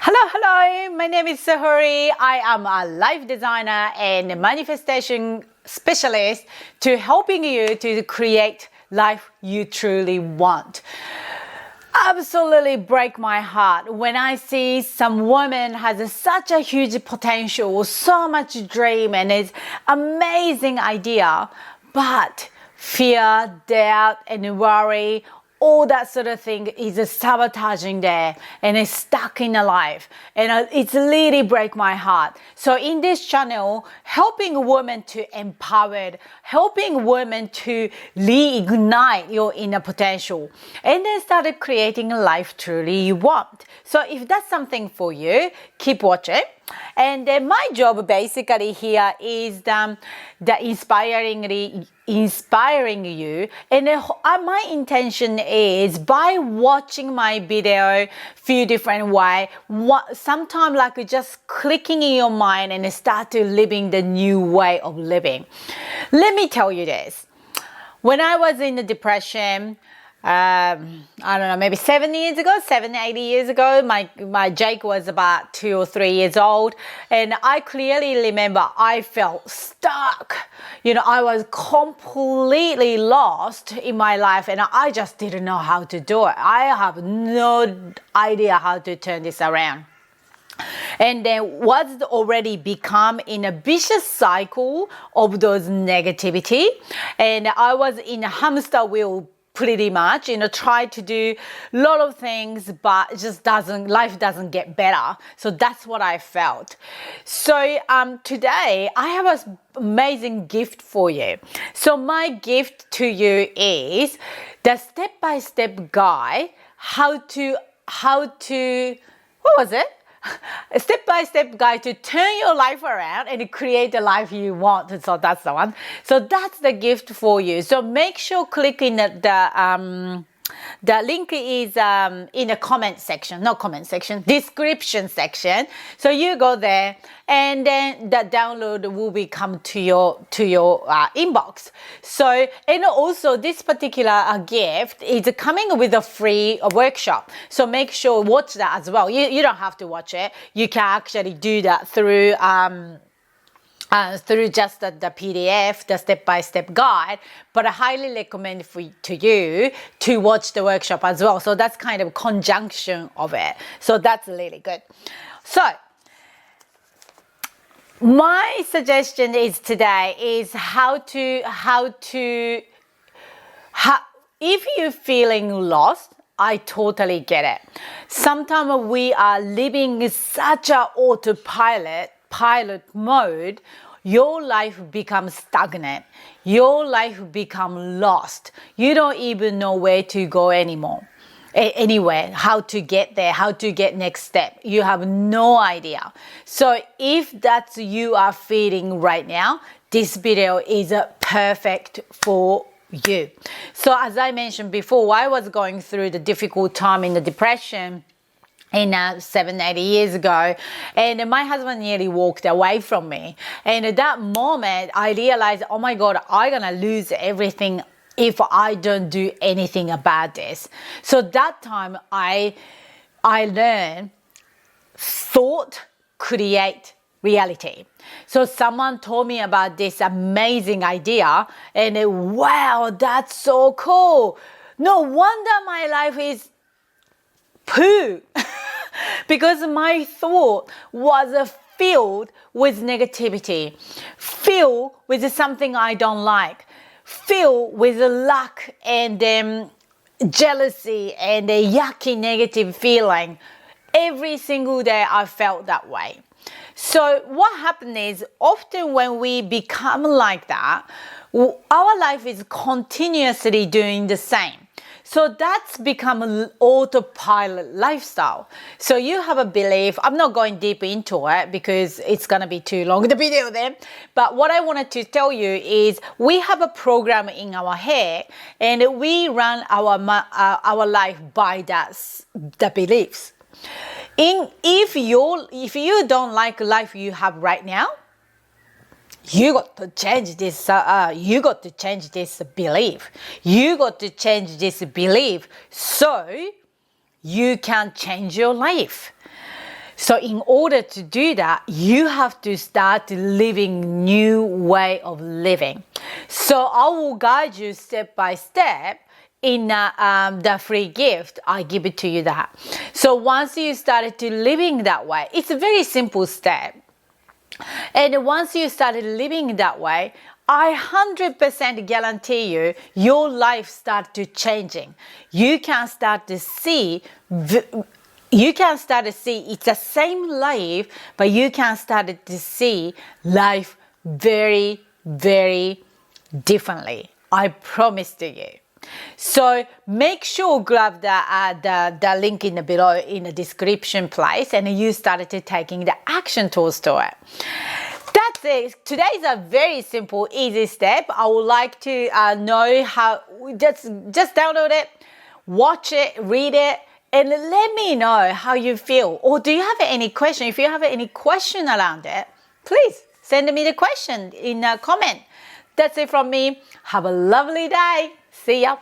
Hello, my name is Sahuri. I am a life designer and manifestation specialist to helping you to create life you truly want. Absolutely break my heart when I see some woman has such a huge potential, so much dream and it's amazing idea, but fear, doubt and worry, all that sort of thing is sabotaging there and it's stuck in a life, and it's really break my heart. So in this channel, helping women to empower, helping women to reignite your inner potential and then start creating a life truly you want. So if that's something for you, keep watching. And then my job basically here is the inspiring you, and my intention is by watching my video few different way, sometimes like just clicking in your mind and start to living the new way of living. Let me tell you this, when I was in the depression, I don't know, maybe 8 years ago, my Jake was about 2 or 3 years old, and I clearly remember I felt stuck. I was completely lost in my life, and I just didn't know how to do it. I have no idea how to turn this around. And then was already become in a vicious cycle of those negativity, and I was in a hamster wheel pretty much, try to do a lot of things, but it just life doesn't get better. So that's what I felt. So today I have an amazing gift for you. So my gift to you is the step-by-step guide, how to, what was it? A step-by-step guide to turn your life around and create the life you want. So that's the one. So that's the gift for you. So make sure click in the link is in the description section. So you go there, and then the download will be come to your inbox. So, and also this particular gift is coming with a free workshop. So make sure watch that as well. You don't have to watch it. You can actually do that through just the PDF, the step-by-step guide, but I highly recommend to you to watch the workshop as well. So that's kind of conjunction of it. So that's really good. So my suggestion is today is if you're feeling lost, I totally get it. Sometimes we are living such a pilot mode, your life becomes stagnant. Your life becomes lost. You don't even know where to go anymore. Anywhere, how to get there, how to get next step. You have no idea. So if that's you are feeling right now, this video is perfect for you. So as I mentioned before, I was going through the difficult time in the depression in 7-8 years ago, and my husband nearly walked away from me, and at that moment I realized, oh my god, I'm gonna lose everything if I don't do anything about this. So that time I learned thought create reality. So someone told me about this amazing idea, and wow, that's so cool. No wonder my life is poo. Because my thought was filled with negativity, filled with something I don't like, filled with luck and jealousy and a yucky negative feeling. Every single day I felt that way. So what happened is, often when we become like that, our life is continuously doing the same. So that's become an autopilot lifestyle. So you have a belief. I'm not going deep into it because it's going to be too long, the video then. But what I wanted to tell you is we have a program in our head, and we run our life by the beliefs. If you don't like life you have right now, you got to change this. You got to change this belief. You got to change this belief so you can change your life. So in order to do that, you have to start living new way of living. So I will guide you step by step in the free gift. I give it to you that. So once you started to living that way, it's a very simple step. And once you started living that way, I 100% guarantee you, your life start to changing. You can start to see it's the same life, but you can start to see life very, very differently. I promise to you. So make sure grab the link in the below in the description place, and you started to taking the action tools to it. That's it. Today's a very simple, easy step. I would like to know how. Just download it, watch it, read it, and let me know how you feel. Or do you have any question? If you have any question around it, please send me the question in a comment. That's it from me. Have a lovely day. See ya.